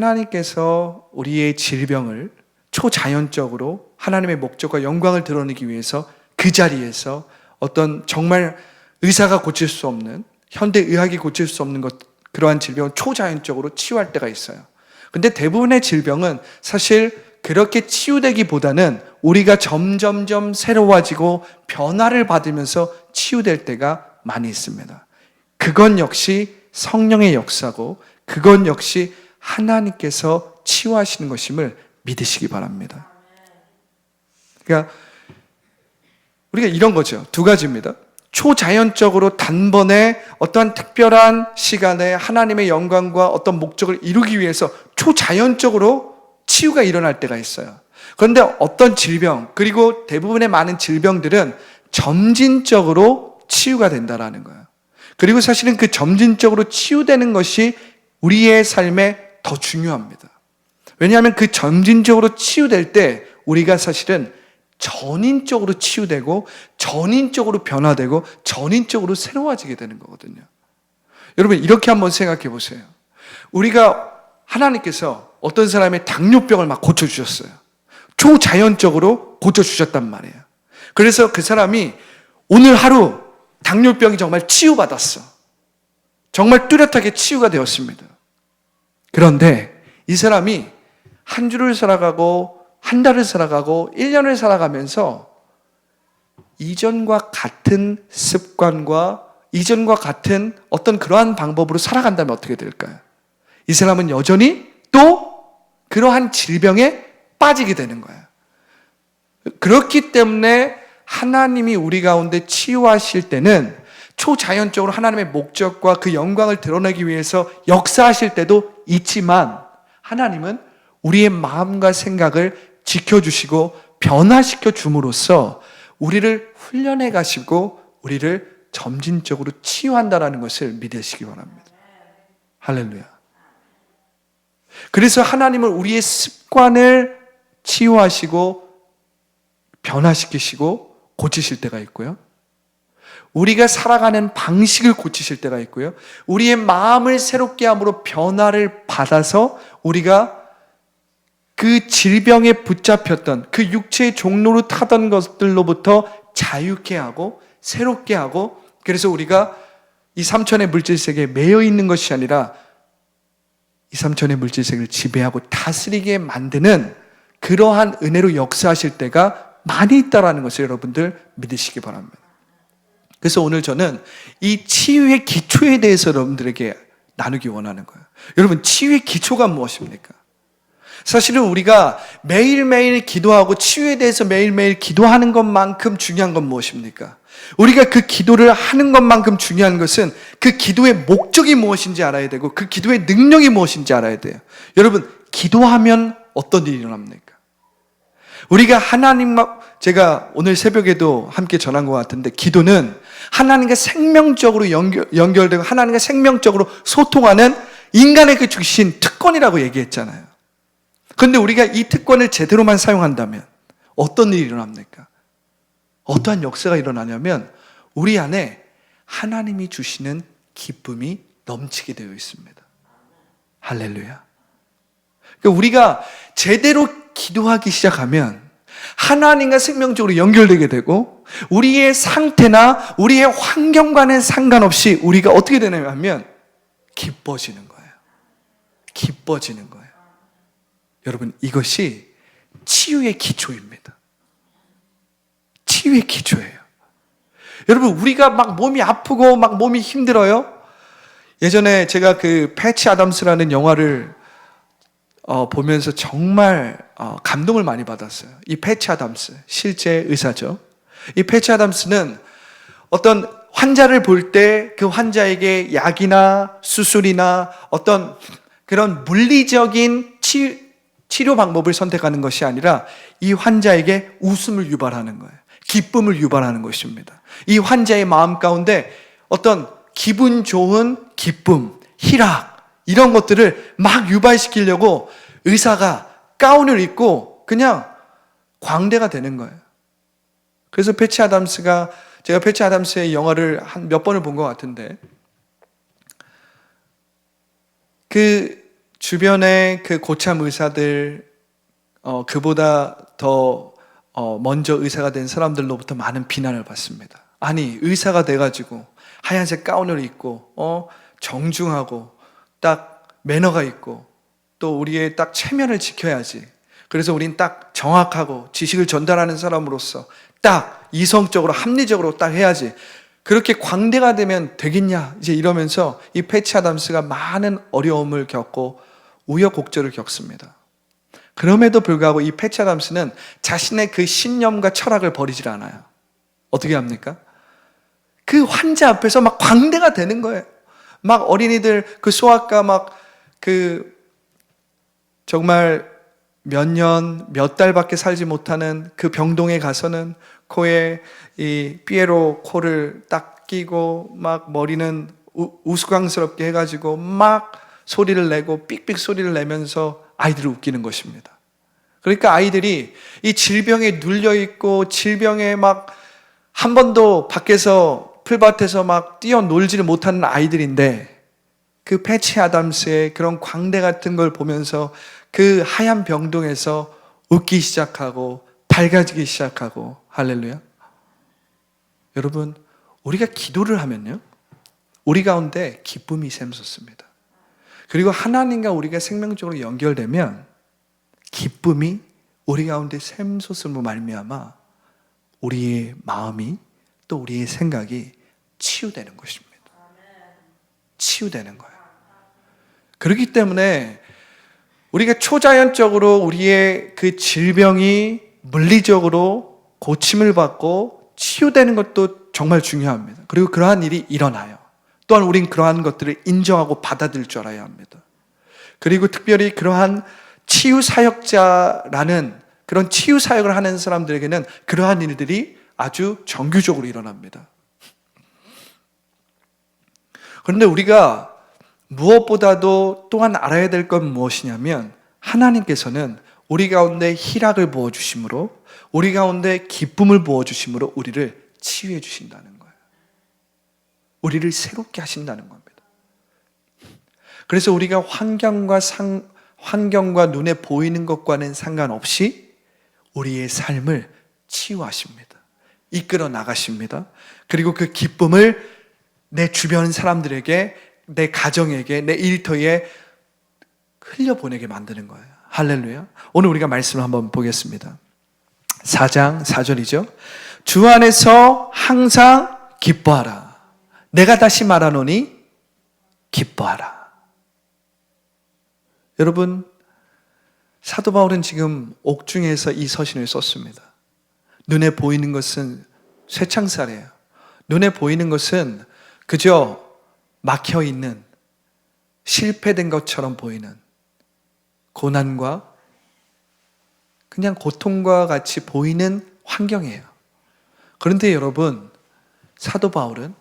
하나님께서 우리의 질병을 초자연적으로 하나님의 목적과 영광을 드러내기 위해서 그 자리에서 어떤 정말 의사가 고칠 수 없는, 현대의학이 고칠 수 없는 그러한 질병을 초자연적으로 치유할 때가 있어요. 근데 대부분의 질병은 사실 그렇게 치유되기보다는 우리가 점점점 새로워지고 변화를 받으면서 치유될 때가 많이 있습니다. 그건 역시 성령의 역사고 그건 역시 하나님께서 치유하시는 것임을 믿으시기 바랍니다. 그러니까 우리가 이런 거죠. 두 가지입니다. 초자연적으로 단번에 어떠한 특별한 시간에 하나님의 영광과 어떤 목적을 이루기 위해서 초자연적으로 치유가 일어날 때가 있어요. 그런데 어떤 질병, 그리고 대부분의 많은 질병들은 점진적으로 치유가 된다라는 거예요. 그리고 사실은 그 점진적으로 치유되는 것이 우리의 삶에 더 중요합니다. 왜냐하면 그 점진적으로 치유될 때 우리가 사실은 전인적으로 치유되고 전인적으로 변화되고 전인적으로 새로워지게 되는 거거든요. 여러분 이렇게 한번 생각해 보세요. 우리가 하나님께서 어떤 사람의 당뇨병을 막 고쳐주셨어요. 초자연적으로 고쳐주셨단 말이에요. 그래서 그 사람이 오늘 하루 당뇨병이 정말 치유받았어. 정말 뚜렷하게 치유가 되었습니다. 그런데 이 사람이 한 주를 살아가고 한 달을 살아가고 1년을 살아가면서 이전과 같은 습관과 이전과 같은 어떤 그러한 방법으로 살아간다면 어떻게 될까요? 이 사람은 여전히 또 그러한 질병에 빠지게 되는 거예요. 그렇기 때문에 하나님이 우리 가운데 치유하실 때는 초자연적으로 하나님의 목적과 그 영광을 드러내기 위해서 역사하실 때도 있지만 하나님은 우리의 마음과 생각을 지켜주시고 변화시켜 줌으로써 우리를 훈련해 가시고 우리를 점진적으로 치유한다는 것을 믿으시기 바랍니다. 할렐루야. 그래서 하나님은 우리의 습관을 치유하시고 변화시키시고 고치실 때가 있고요. 우리가 살아가는 방식을 고치실 때가 있고요. 우리의 마음을 새롭게 함으로 변화를 받아서 우리가 그 질병에 붙잡혔던 그 육체의 종로로 타던 것들로부터 자유케 하고 새롭게 하고 그래서 우리가 이 삼천의 물질세계에 매여 있는 것이 아니라 이 삼천의 물질세계를 지배하고 다스리게 만드는 그러한 은혜로 역사하실 때가 많이 있다는 것을 여러분들 믿으시기 바랍니다. 그래서 오늘 저는 이 치유의 기초에 대해서 여러분들에게 나누기 원하는 거예요. 여러분 치유의 기초가 무엇입니까? 사실은 우리가 매일매일 기도하고 치유에 대해서 매일매일 기도하는 것만큼 중요한 건 무엇입니까? 우리가 그 기도를 하는 것만큼 중요한 것은 그 기도의 목적이 무엇인지 알아야 되고 그 기도의 능력이 무엇인지 알아야 돼요. 여러분 기도하면 어떤 일이 일어납니까? 우리가 제가 오늘 새벽에도 함께 전한 것 같은데 기도는 하나님과 생명적으로 연결되고 하나님과 생명적으로 소통하는 인간의 그 주신 특권이라고 얘기했잖아요. 그런데 우리가 이 특권을 제대로만 사용한다면 어떤 일이 일어납니까? 어떠한 역사가 일어나냐면 우리 안에 하나님이 주시는 기쁨이 넘치게 되어 있습니다. 할렐루야. 그러니까 우리가 제대로 기도하기 시작하면 하나님과 생명적으로 연결되게 되고 우리의 상태나 우리의 환경과는 상관없이 우리가 어떻게 되냐면 기뻐지는 거예요. 기뻐지는 거예요. 여러분 이것이 치유의 기초입니다. 치유의 기초예요. 여러분 우리가 막 몸이 아프고 막 몸이 힘들어요. 예전에 제가 그 패치 아담스라는 영화를 보면서 정말 감동을 많이 받았어요. 이 패치 아담스 실제 의사죠. 이 패치 아담스는 어떤 환자를 볼 때 그 환자에게 약이나 수술이나 어떤 그런 물리적인 치료 방법을 선택하는 것이 아니라 이 환자에게 웃음을 유발하는 거예요. 기쁨을 유발하는 것입니다. 이 환자의 마음 가운데 어떤 기분 좋은 기쁨, 희락 이런 것들을 막 유발시키려고 의사가 가운을 입고 그냥 광대가 되는 거예요. 그래서 제가 패치 아담스의 영화를 한 몇 번을 본 것 같은데 그 주변에 그 고참 의사들, 그보다 더 먼저 의사가 된 사람들로부터 많은 비난을 받습니다. 아니, 의사가 돼가지고 하얀색 가운을 입고 정중하고 딱 매너가 있고 또 우리의 딱 체면을 지켜야지. 그래서 우린 딱 정확하고 지식을 전달하는 사람으로서 딱 이성적으로 합리적으로 딱 해야지. 그렇게 광대가 되면 되겠냐 이제 이러면서 이 패치 아담스가 많은 어려움을 겪고 우여곡절을 겪습니다. 그럼에도 불구하고 이 패치 아담스는 자신의 그 신념과 철학을 버리질 않아요. 어떻게 합니까? 그 환자 앞에서 막 광대가 되는 거예요. 막 어린이들 그 소아과 막 그 정말 몇 년, 몇 달밖에 살지 못하는 그 병동에 가서는 코에 이 삐에로 코를 딱 끼고 막 머리는 우스꽝스럽게 해가지고 막 소리를 내고 삑삑 소리를 내면서 아이들을 웃기는 것입니다. 그러니까 아이들이 이 질병에 눌려있고 질병에 막 한 번도 밖에서 풀밭에서 막 뛰어놀지를 못하는 아이들인데 그 패치 아담스의 그런 광대 같은 걸 보면서 그 하얀 병동에서 웃기 시작하고 밝아지기 시작하고 할렐루야. 여러분, 우리가 기도를 하면요 우리 가운데 기쁨이 샘솟습니다. 그리고 하나님과 우리가 생명적으로 연결되면 기쁨이 우리 가운데 샘솟음으로 말미암아 우리의 마음이 또 우리의 생각이 치유되는 것입니다. 치유되는 거예요. 그렇기 때문에 우리가 초자연적으로 우리의 그 질병이 물리적으로 고침을 받고 치유되는 것도 정말 중요합니다. 그리고 그러한 일이 일어나요. 또한 우린 그러한 것들을 인정하고 받아들일 줄 알아야 합니다. 그리고 특별히 그러한 치유 사역자라는 그런 치유 사역을 하는 사람들에게는 그러한 일들이 아주 정규적으로 일어납니다. 그런데 우리가 무엇보다도 또한 알아야 될 건 무엇이냐면 하나님께서는 우리 가운데 희락을 부어주심으로 우리 가운데 기쁨을 부어주심으로 우리를 치유해 주신다는 거예요. 우리를 새롭게 하신다는 겁니다. 그래서 우리가 환경과 눈에 보이는 것과는 상관없이 우리의 삶을 치유하십니다. 이끌어 나가십니다. 그리고 그 기쁨을 내 주변 사람들에게, 내 가정에게, 내 일터에 흘려보내게 만드는 거예요. 할렐루야. 오늘 우리가 말씀을 한번 보겠습니다. 4장 4절이죠. 주 안에서 항상 기뻐하라. 내가 다시 말하노니 기뻐하라. 여러분, 사도 바울은 지금 옥중에서 이 서신을 썼습니다. 눈에 보이는 것은 쇠창살이에요. 눈에 보이는 것은 그저 막혀있는 실패된 것처럼 보이는 고난과 그냥 고통과 같이 보이는 환경이에요. 그런데 여러분, 사도 바울은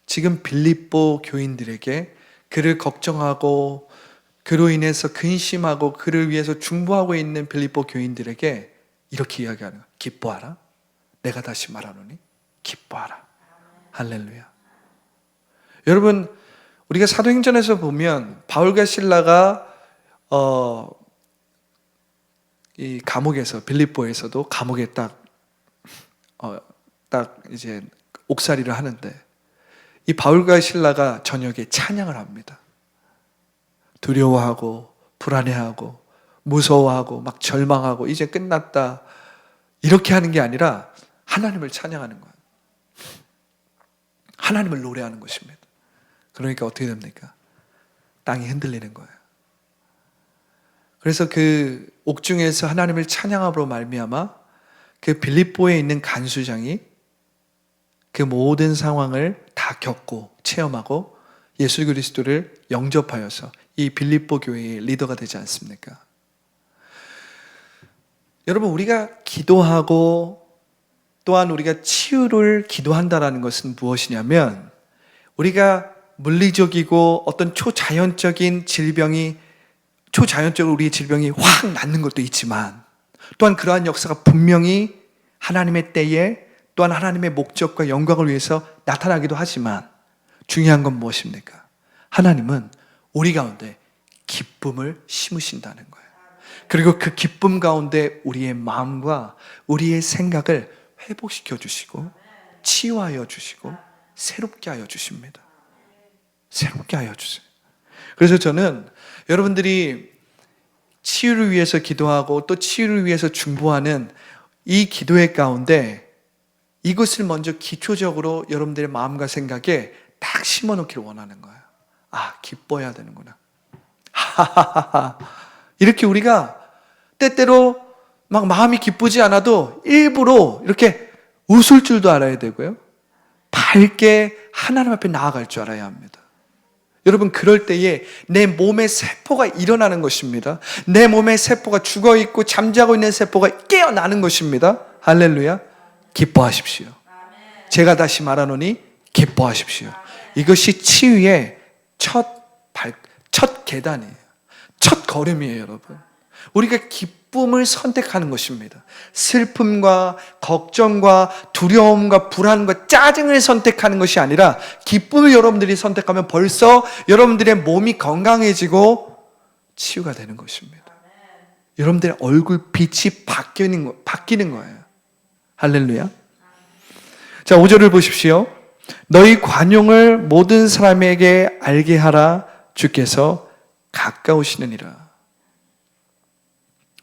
지금 빌립보 교인들에게 그를 걱정하고 그로 인해서 근심하고 그를 위해서 중보하고 있는 빌립보 교인들에게 이렇게 이야기하는 거예요. 기뻐하라. 내가 다시 말하노니 기뻐하라. 할렐루야. 여러분, 우리가 사도행전에서 보면 바울과 실라가 이 감옥에서 빌립보에서도 감옥에 딱 이제 옥살이를 하는데 이 바울과 실라가 저녁에 찬양을 합니다. 두려워하고 불안해하고 무서워하고 막 절망하고 이제 끝났다 이렇게 하는 게 아니라 하나님을 찬양하는 거예요. 하나님을 노래하는 것입니다. 그러니까 어떻게 됩니까? 땅이 흔들리는 거예요. 그래서 그 옥중에서 하나님을 찬양함으로 말미암아 그 빌립보에 있는 간수장이 그 모든 상황을 다 겪고 체험하고 예수 그리스도를 영접하여서 이 빌립보 교회의 리더가 되지 않습니까? 여러분, 우리가 기도하고 또한 우리가 치유를 기도한다는 것은 무엇이냐면 우리가 물리적이고 어떤 초자연적인 질병이 초자연적으로 우리의 질병이 확 낫는 것도 있지만 또한 그러한 역사가 분명히 하나님의 때에 또한 하나님의 목적과 영광을 위해서 나타나기도 하지만 중요한 건 무엇입니까? 하나님은 우리 가운데 기쁨을 심으신다는 거예요. 그리고 그 기쁨 가운데 우리의 마음과 우리의 생각을 회복시켜 주시고 치유하여 주시고 새롭게 하여 주십니다. 새롭게 하여 주세요. 그래서 저는 여러분들이 치유를 위해서 기도하고 또 치유를 위해서 중보하는 이 기도의 가운데 이것을 먼저 기초적으로 여러분들의 마음과 생각에 딱 심어놓기를 원하는 거예요. 아, 기뻐야 되는구나. 하하하하. 이렇게 우리가 때때로 막 마음이 기쁘지 않아도 일부러 이렇게 웃을 줄도 알아야 되고요. 밝게 하나님 앞에 나아갈 줄 알아야 합니다. 여러분, 그럴 때에 내 몸의 세포가 일어나는 것입니다. 내 몸의 세포가 죽어있고 잠자고 있는 세포가 깨어나는 것입니다. 할렐루야. 기뻐하십시오. 제가 다시 말하노니 기뻐하십시오. 이것이 치유의 첫 계단이에요. 첫 걸음이에요, 여러분. 우리가 기쁨을 선택하는 것입니다. 슬픔과 걱정과 두려움과 불안과 짜증을 선택하는 것이 아니라 기쁨을 여러분들이 선택하면 벌써 여러분들의 몸이 건강해지고 치유가 되는 것입니다. 여러분들의 얼굴 빛이 바뀌는 거예요. 할렐루야. 자, 5절을 보십시오. 너희 관용을 모든 사람에게 알게 하라. 주께서 가까우시느니라.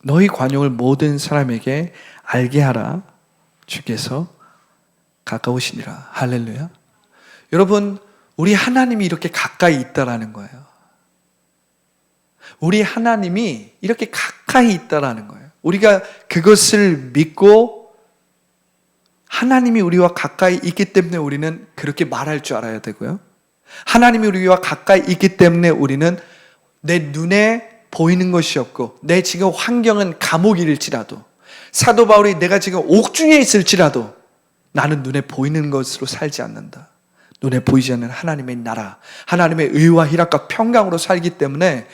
너희 관용을 모든 사람에게 알게 하라. 주께서 가까우시니라. 할렐루야. 여러분, 우리 하나님이 이렇게 가까이 있다라는 거예요. 우리 하나님이 이렇게 가까이 있다라는 거예요. 우리가 그것을 믿고 하나님이 우리와 가까이 있기 때문에 우리는 그렇게 말할 줄 알아야 되고요. 하나님이 우리와 가까이 있기 때문에 우리는 내 눈에 보이는 것이 없고 내 지금 환경은 감옥일지라도 사도 바울이 내가 지금 옥중에 있을지라도 나는 눈에 보이는 것으로 살지 않는다. 눈에 보이지 않는 하나님의 나라, 하나님의 의와 희락과 평강으로 살기 때문에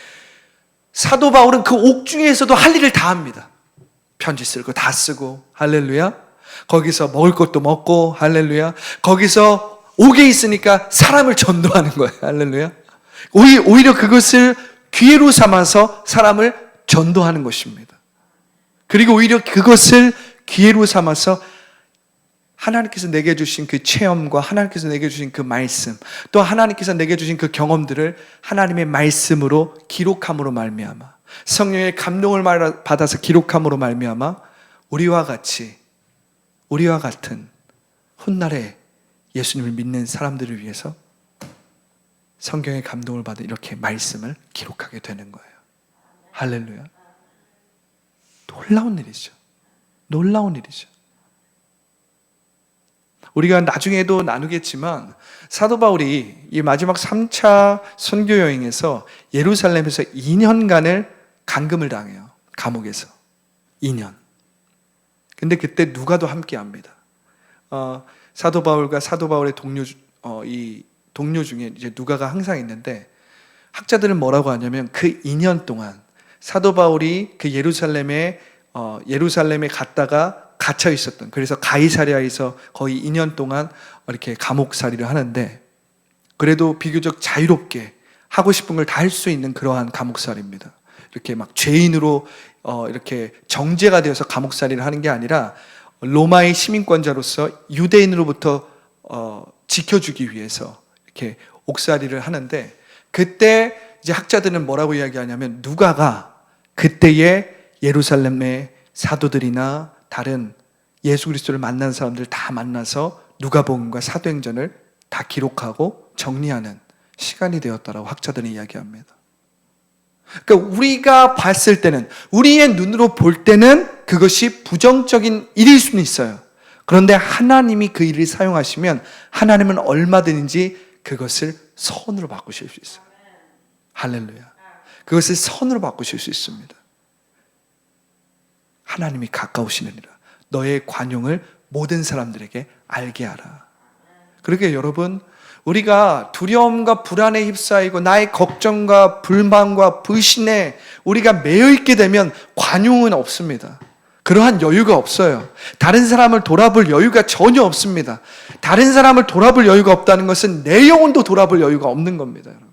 사도 바울은 그 옥중에서도 할 일을 다 합니다. 편지 쓸 거 다 쓰고, 할렐루야. 거기서 먹을 것도 먹고, 할렐루야. 거기서 옥에 있으니까 사람을 전도하는 거예요. 할렐루야. 오히려 그것을 기회로 삼아서 사람을 전도하는 것입니다. 그리고 오히려 그것을 기회로 삼아서 하나님께서 내게 주신 그 체험과 하나님께서 내게 주신 그 말씀, 또 하나님께서 내게 주신 그 경험들을 하나님의 말씀으로 기록함으로 말미암아, 성령의 감동을 받아서 기록함으로 말미암아 우리와 같은 훗날에 예수님을 믿는 사람들을 위해서 성경의 감동을 받아 이렇게 말씀을 기록하게 되는 거예요. 할렐루야. 놀라운 일이죠. 놀라운 일이죠. 우리가 나중에도 나누겠지만 사도 바울이 이 마지막 3차 선교 여행에서 예루살렘에서 2년간을 감금을 당해요. 감옥에서 2년. 근데 그때 누가도 함께 합니다. 사도 바울과 사도 바울의 동료 중에 이제 누가가 항상 있는데, 학자들은 뭐라고 하냐면 그 2년 동안 사도 바울이 그 예루살렘에 갔다가 갇혀 있었던, 그래서 가이사랴에서 거의 2년 동안 이렇게 감옥살이를 하는데, 그래도 비교적 자유롭게 하고 싶은 걸 다 할 수 있는 그러한 감옥살이입니다. 이렇게 막 죄인으로 이렇게 정죄가 되어서 감옥살이를 하는 게 아니라 로마의 시민권자로서 유대인으로부터 지켜주기 위해서 이렇게 옥살이를 하는데, 그때 이제 학자들은 뭐라고 이야기하냐면 누가가 그때의 예루살렘의 사도들이나 다른 예수 그리스도를 만난 사람들 다 만나서 누가복음과 사도행전을 다 기록하고 정리하는 시간이 되었다라고 학자들은 이야기합니다. 그러니까 우리가 봤을 때는, 우리의 눈으로 볼 때는 그것이 부정적인 일일 수는 있어요. 그런데 하나님이 그 일을 사용하시면 하나님은 얼마든지 그것을 선으로 바꾸실 수 있어요. 할렐루야. 그것을 선으로 바꾸실 수 있습니다. 하나님이 가까우시느니라. 너의 관용을 모든 사람들에게 알게 하라. 그러게 여러분, 우리가 두려움과 불안에 휩싸이고 나의 걱정과 불만과 불신에 우리가 매여 있게 되면 관용은 없습니다. 그러한 여유가 없어요. 다른 사람을 돌아볼 여유가 전혀 없습니다. 다른 사람을 돌아볼 여유가 없다는 것은 내 영혼도 돌아볼 여유가 없는 겁니다, 여러분.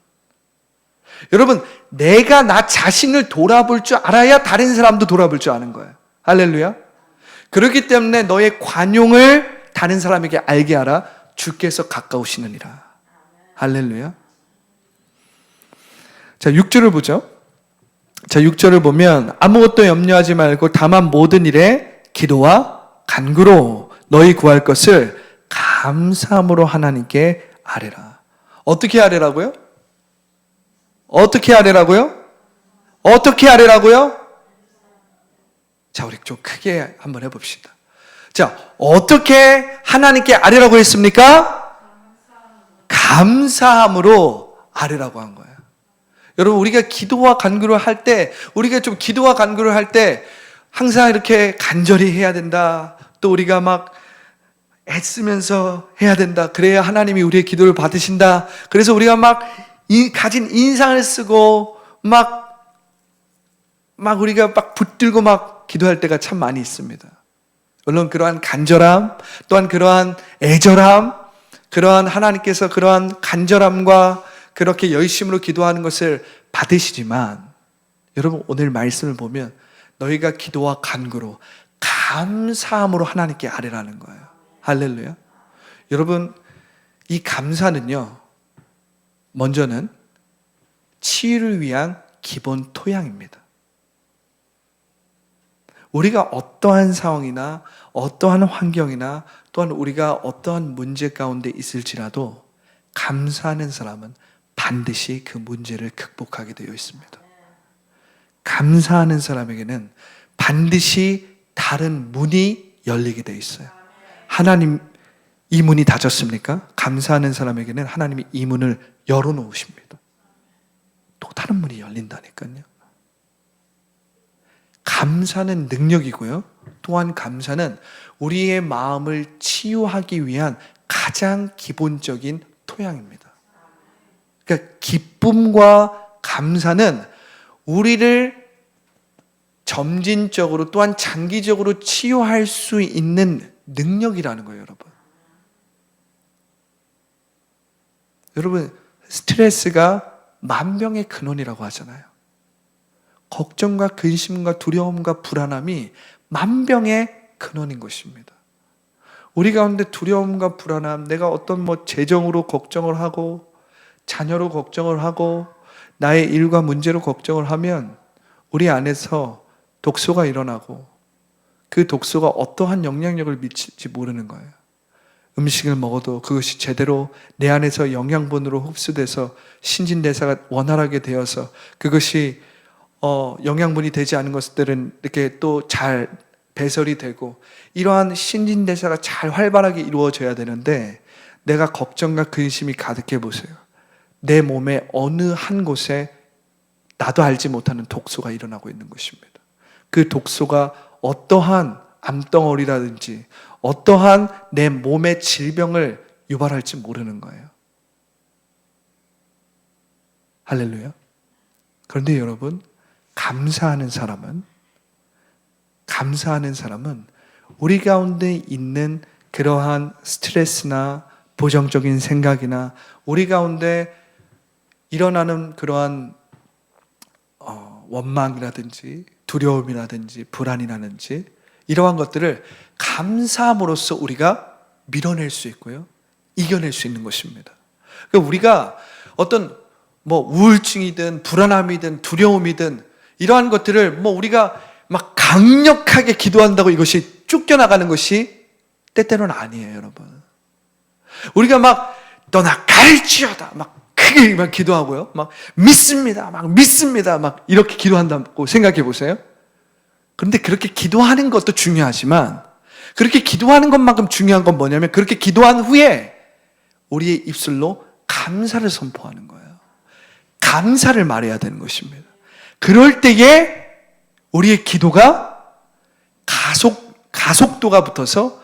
여러분, 내가 나 자신을 돌아볼 줄 알아야 다른 사람도 돌아볼 줄 아는 거예요. 할렐루야. 그렇기 때문에 너의 관용을 다른 사람에게 알게 하라. 주께서 가까우시느니라. 할렐루야. 자, 6절을 보죠. 자, 6절을 보면 아무것도 염려하지 말고 다만 모든 일에 기도와 간구로 너희 구할 것을 감사함으로 하나님께 아뢰라. 어떻게 아뢰라고요? 어떻게 아뢰라고요? 어떻게 아뢰라고요? 자, 우리 좀 크게 한번 해봅시다. 자, 어떻게 하나님께 아뢰라고 했습니까? 감사함으로 아뢰라고 한 거예요. 여러분, 우리가 기도와 간구를 할 때, 항상 이렇게 간절히 해야 된다. 또 우리가 막 애쓰면서 해야 된다. 그래야 하나님이 우리의 기도를 받으신다. 그래서 우리가 막 가진 인상을 쓰고 막 우리가 막 붙들고 막 기도할 때가 참 많이 있습니다. 물론 그러한 간절함, 또한 그러한 애절함, 그러한 하나님께서 그러한 간절함과 그렇게 열심으로 기도하는 것을 받으시지만, 여러분 오늘 말씀을 보면 너희가 기도와 간구로 감사함으로 하나님께 아뢰라는 거예요. 할렐루야. 여러분, 이 감사는요, 먼저는 치유를 위한 기본 토양입니다. 우리가 어떠한 상황이나 어떠한 환경이나 또한 우리가 어떠한 문제 가운데 있을지라도 감사하는 사람은 반드시 그 문제를 극복하게 되어 있습니다. 감사하는 사람에게는 반드시 다른 문이 열리게 되어 있어요. 하나님, 이 문이 닫혔습니까? 감사하는 사람에게는 하나님이 이 문을 열어놓으십니다. 또 다른 문이 열린다니까요. 감사는 능력이고요. 또한 감사는 우리의 마음을 치유하기 위한 가장 기본적인 토양입니다. 그러니까 기쁨과 감사는 우리를 점진적으로 또한 장기적으로 치유할 수 있는 능력이라는 거예요, 여러분. 여러분, 스트레스가 만병의 근원이라고 하잖아요. 걱정과 근심과 두려움과 불안함이 만병의 근원인 것입니다. 우리 가운데 두려움과 불안함, 내가 어떤 재정으로 걱정을 하고 자녀로 걱정을 하고 나의 일과 문제로 걱정을 하면 우리 안에서 독소가 일어나고 그 독소가 어떠한 영향력을 미칠지 모르는 거예요. 음식을 먹어도 그것이 제대로 내 안에서 영양분으로 흡수돼서 신진대사가 원활하게 되어서 그것이 영양분이 되지 않은 것들은 이렇게 또 잘 배설이 되고 이러한 신진대사가 잘 활발하게 이루어져야 되는데 내가 걱정과 근심이 가득해 보세요. 내 몸의 어느 한 곳에 나도 알지 못하는 독소가 일어나고 있는 것입니다. 그 독소가 어떠한 암덩어리라든지 어떠한 내 몸의 질병을 유발할지 모르는 거예요. 할렐루야. 그런데 여러분, 감사하는 사람은 우리 가운데 있는 그러한 스트레스나 부정적인 생각이나 우리 가운데 일어나는 그러한 원망이라든지 두려움이라든지 불안이라든지 이러한 것들을 감사함으로써 우리가 밀어낼 수 있고요, 이겨낼 수 있는 것입니다. 그러니까 우리가 어떤 우울증이든 불안함이든 두려움이든 이러한 것들을 우리가 막 강력하게 기도한다고 이것이 쫓겨나가는 것이 때때로는 아니에요, 여러분. 우리가 막 너나 갈지어다 막 크게 막 기도하고요, 막 믿습니다 막 이렇게 기도한다고 생각해 보세요. 그런데 그렇게 기도하는 것도 중요하지만 그렇게 기도하는 것만큼 중요한 건 뭐냐면 그렇게 기도한 후에 우리의 입술로 감사를 선포하는 거예요. 감사를 말해야 되는 것입니다. 그럴 때에 우리의 기도가 가속도가 붙어서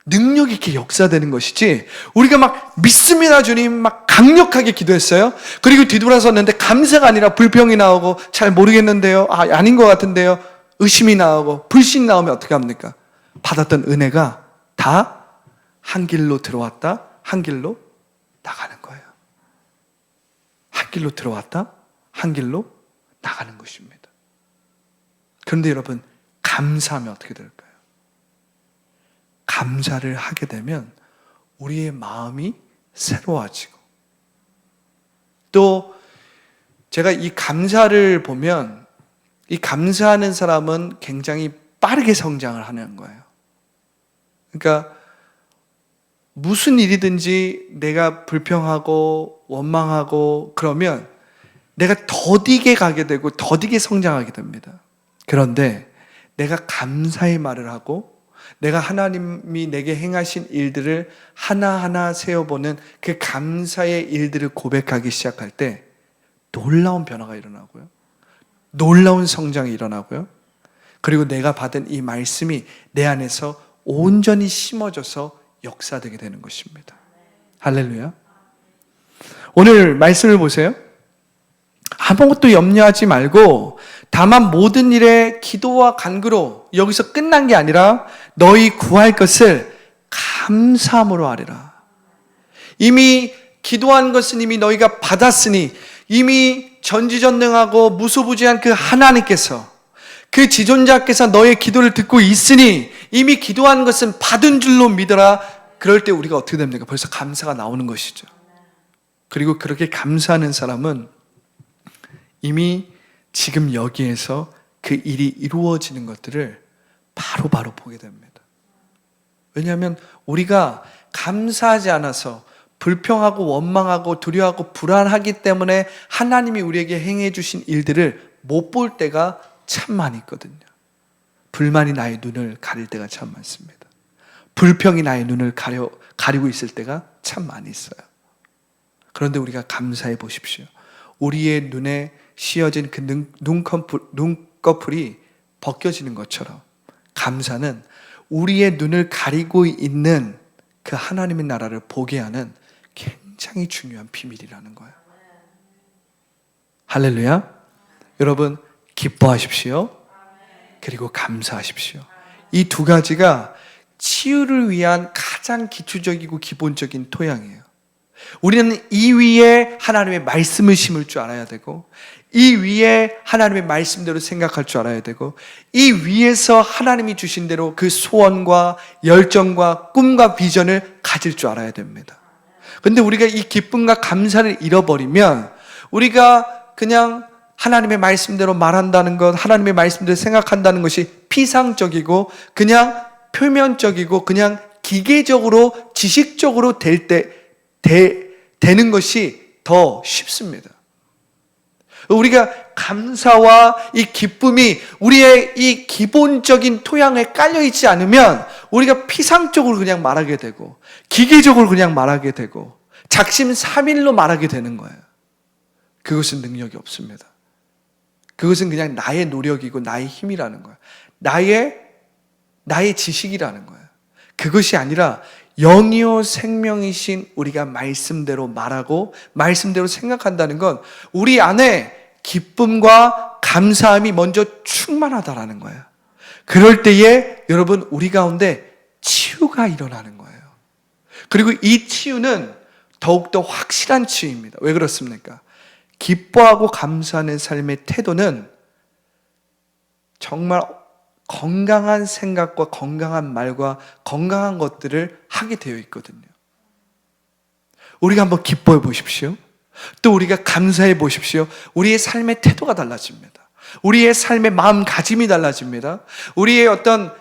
능력 있게 역사되는 것이지, 우리가 막 믿습니다 주님 막 강력하게 기도했어요. 그리고 뒤돌아섰는데 감사가 아니라 불평이 나오고 잘 모르겠는데요, 아닌 것 같은데요, 의심이 나오고 불신 나오면 어떻게 합니까? 받았던 은혜가 다 한 길로 들어왔다 한 길로 나가는 거예요. 한 길로 들어왔다 한 길로 나가는 것입니다. 그런데 여러분, 감사하면 어떻게 될까요? 감사를 하게 되면 우리의 마음이 새로워지고, 또 제가 이 감사를 보면 이 감사하는 사람은 굉장히 빠르게 성장을 하는 거예요. 그러니까 무슨 일이든지 내가 불평하고 원망하고 그러면 내가 더디게 가게 되고 더디게 성장하게 됩니다. 그런데 내가 감사의 말을 하고 내가 하나님이 내게 행하신 일들을 하나하나 세어보는 그 감사의 일들을 고백하기 시작할 때 놀라운 변화가 일어나고요, 놀라운 성장이 일어나고요, 그리고 내가 받은 이 말씀이 내 안에서 온전히 심어져서 역사되게 되는 것입니다. 할렐루야. 오늘 말씀을 보세요. 아무것도 염려하지 말고 다만 모든 일에 기도와 간구로, 여기서 끝난 게 아니라 너희 구할 것을 감사함으로 하리라. 이미 기도한 것은 이미 너희가 받았으니, 이미 전지전능하고 무소부지한 그 하나님께서, 그 지존자께서 너의 기도를 듣고 있으니 이미 기도한 것은 받은 줄로 믿어라. 그럴 때 우리가 어떻게 됩니까? 벌써 감사가 나오는 것이죠. 그리고 그렇게 감사하는 사람은 이미 지금 여기에서 그 일이 이루어지는 것들을 바로바로 보게 됩니다. 왜냐하면 우리가 감사하지 않아서 불평하고 원망하고 두려워하고 불안하기 때문에 하나님이 우리에게 행해 주신 일들을 못 볼 때가 참 많이 있거든요. 불만이 나의 눈을 가릴 때가 참 많습니다. 불평이 나의 눈을 가리고 있을 때가 참 많이 있어요. 그런데 우리가 감사해 보십시오. 우리의 눈에 씌어진 그 눈꺼풀이 벗겨지는 것처럼 감사는 우리의 눈을 가리고 있는 그 하나님의 나라를 보게 하는 굉장히 중요한 비밀이라는 거예요. 할렐루야. 여러분, 기뻐하십시오. 그리고 감사하십시오. 이 두 가지가 치유를 위한 가장 기초적이고 기본적인 토양이에요. 우리는 이 위에 하나님의 말씀을 심을 줄 알아야 되고, 이 위에 하나님의 말씀대로 생각할 줄 알아야 되고, 이 위에서 하나님이 주신 대로 그 소원과 열정과 꿈과 비전을 가질 줄 알아야 됩니다. 근데 우리가 이 기쁨과 감사를 잃어버리면 우리가 그냥 하나님의 말씀대로 말한다는 것, 하나님의 말씀대로 생각한다는 것이 피상적이고 그냥 표면적이고 그냥 기계적으로 지식적으로 되는 것이 더 쉽습니다. 우리가 감사와 이 기쁨이 우리의 이 기본적인 토양에 깔려있지 않으면 우리가 피상적으로 그냥 말하게 되고 기계적으로 그냥 말하게 되고 작심삼일로 말하게 되는 거예요. 그것은 능력이 없습니다. 그것은 그냥 나의 노력이고 나의 힘이라는 거예요. 나의 지식이라는 거예요. 그것이 아니라 영이요 생명이신 우리가 말씀대로 말하고 말씀대로 생각한다는 건 우리 안에 기쁨과 감사함이 먼저 충만하다라는 거예요. 그럴 때에 여러분 우리 가운데 치유가 일어나는 거예요. 그리고 이 치유는 더욱더 확실한 치유입니다. 왜 그렇습니까? 기뻐하고 감사하는 삶의 태도는 정말 건강한 생각과 건강한 말과 건강한 것들을 하게 되어 있거든요. 우리가 한번 기뻐해 보십시오. 또 우리가 감사해 보십시오. 우리의 삶의 태도가 달라집니다. 우리의 삶의 마음가짐이 달라집니다. 우리의 어떤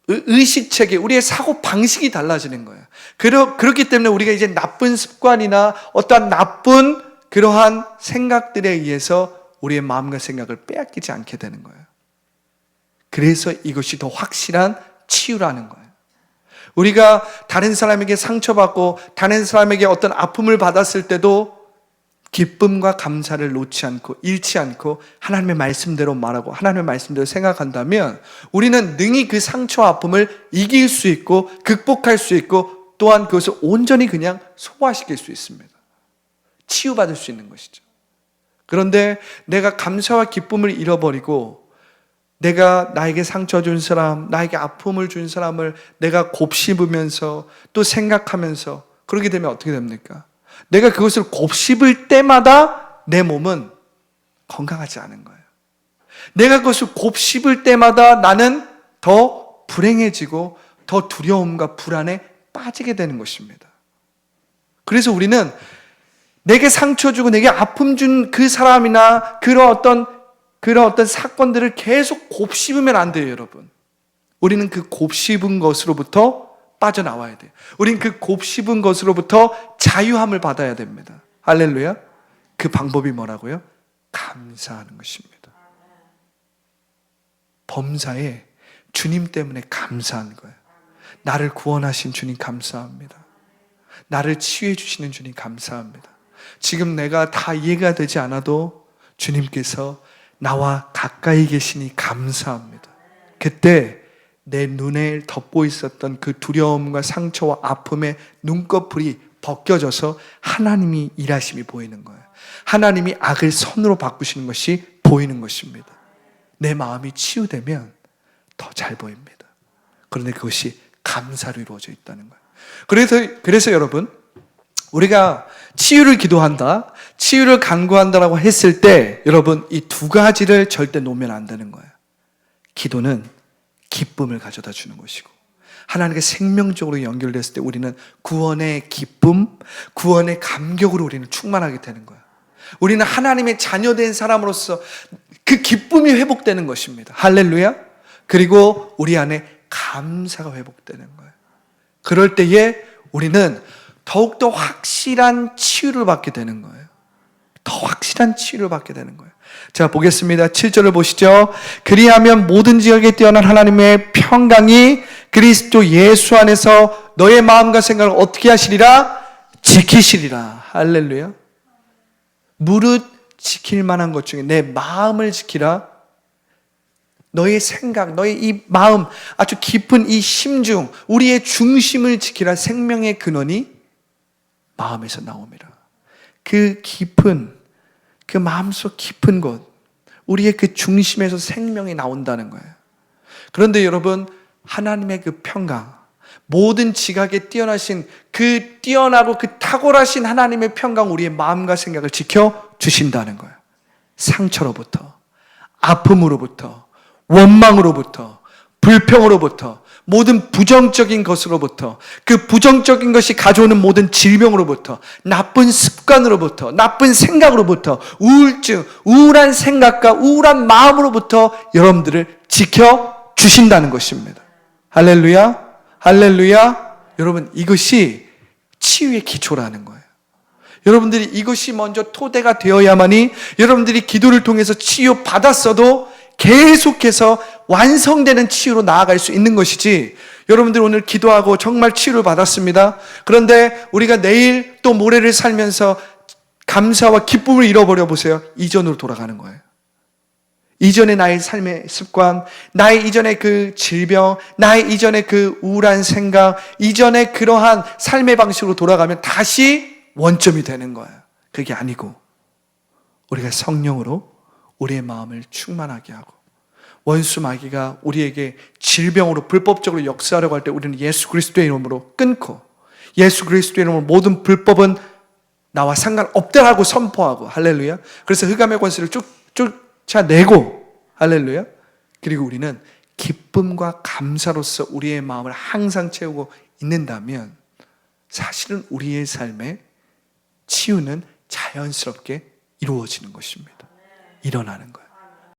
의식체계, 우리의 사고 방식이 달라지는 거예요. 그렇기 때문에 우리가 이제 나쁜 습관이나 어떠한 나쁜 그러한 생각들에 의해서 우리의 마음과 생각을 빼앗기지 않게 되는 거예요. 그래서 이것이 더 확실한 치유라는 거예요. 우리가 다른 사람에게 상처받고 다른 사람에게 어떤 아픔을 받았을 때도 기쁨과 감사를 놓지 않고 잃지 않고 하나님의 말씀대로 말하고 하나님의 말씀대로 생각한다면 우리는 능히 그 상처와 아픔을 이길 수 있고 극복할 수 있고 또한 그것을 온전히 그냥 소화시킬 수 있습니다. 치유받을 수 있는 것이죠. 그런데 내가 감사와 기쁨을 잃어버리고 내가 나에게 상처 준 사람, 나에게 아픔을 준 사람을 내가 곱씹으면서 또 생각하면서 그러게 되면 어떻게 됩니까? 내가 그것을 곱씹을 때마다 내 몸은 건강하지 않은 거예요. 내가 그것을 곱씹을 때마다 나는 더 불행해지고 더 두려움과 불안에 빠지게 되는 것입니다. 그래서 우리는 내게 상처 주고 내게 아픔 준 그 사람이나 그런 어떤 사건들을 계속 곱씹으면 안 돼요, 여러분. 우리는 그 곱씹은 것으로부터 빠져나와야 돼요. 우리는 그 곱씹은 것으로부터 자유함을 받아야 됩니다. 할렐루야. 그 방법이 뭐라고요? 감사하는 것입니다. 범사에 주님 때문에 감사한 거예요. 나를 구원하신 주님 감사합니다. 나를 치유해 주시는 주님 감사합니다. 지금 내가 다 이해가 되지 않아도 주님께서 나와 가까이 계시니 감사합니다. 그때 내 눈에 덮고 있었던 그 두려움과 상처와 아픔의 눈꺼풀이 벗겨져서 하나님이 일하심이 보이는 거예요. 하나님이 악을 선으로 바꾸시는 것이 보이는 것입니다. 내 마음이 치유되면 더 잘 보입니다. 그런데 그것이 감사로 이루어져 있다는 거예요. 그래서 여러분, 우리가 치유를 기도한다, 치유를 간구한다라고 했을 때 여러분 이 두 가지를 절대 놓으면 안 되는 거예요. 기도는 기쁨을 가져다 주는 것이고 하나님께 생명적으로 연결됐을 때 우리는 구원의 기쁨, 구원의 감격으로 우리는 충만하게 되는 거예요. 우리는 하나님의 자녀된 사람으로서 그 기쁨이 회복되는 것입니다. 할렐루야. 그리고 우리 안에 감사가 회복되는 거예요. 그럴 때에 우리는 더욱더 확실한 치유를 받게 되는 거예요. 더 확실한 치유를 받게 되는 거예요. 자, 보겠습니다. 7절을 보시죠. 그리하면 모든 지역에 뛰어난 하나님의 평강이 그리스도 예수 안에서 너의 마음과 생각을 어떻게 하시리라? 지키시리라. 할렐루야. 무릇 지킬 만한 것 중에 내 마음을 지키라. 너의 생각, 너의 이 마음, 아주 깊은 이 심중, 우리의 중심을 지키라. 생명의 근원이 마음에서 나옵니다. 그 깊은, 그 마음속 깊은 곳, 우리의 그 중심에서 생명이 나온다는 거예요. 그런데 여러분, 하나님의 그 평강, 모든 지각에 뛰어나신 그 뛰어나고 그 탁월하신 하나님의 평강, 우리의 마음과 생각을 지켜주신다는 거예요. 상처로부터, 아픔으로부터, 원망으로부터, 불평으로부터, 모든 부정적인 것으로부터, 그 부정적인 것이 가져오는 모든 질병으로부터, 나쁜 습관으로부터, 나쁜 생각으로부터, 우울증, 우울한 생각과 우울한 마음으로부터 여러분들을 지켜주신다는 것입니다. 할렐루야, 할렐루야. 여러분, 이것이 치유의 기초라는 거예요. 여러분들이 이것이 먼저 토대가 되어야만이 여러분들이 기도를 통해서 치유받았어도 계속해서 완성되는 치유로 나아갈 수 있는 것이지, 여러분들 오늘 기도하고 정말 치유를 받았습니다. 그런데 우리가 내일 또 모레를 살면서 감사와 기쁨을 잃어버려 보세요. 이전으로 돌아가는 거예요. 이전의 나의 삶의 습관, 나의 이전의 그 질병, 나의 이전의 그 우울한 생각, 이전의 그러한 삶의 방식으로 돌아가면 다시 원점이 되는 거예요. 그게 아니고 우리가 성령으로 우리의 마음을 충만하게 하고, 원수 마귀가 우리에게 질병으로 불법적으로 역사하려고 할 때 우리는 예수 그리스도의 이름으로 끊고, 예수 그리스도의 이름으로 모든 불법은 나와 상관없다라고 선포하고, 할렐루야. 그래서 흑암의 권세를 쫓아내고, 할렐루야. 그리고 우리는 기쁨과 감사로서 우리의 마음을 항상 채우고 있는다면 사실은 우리의 삶에 치유는 자연스럽게 이루어지는 것입니다. 일어나는 거예요.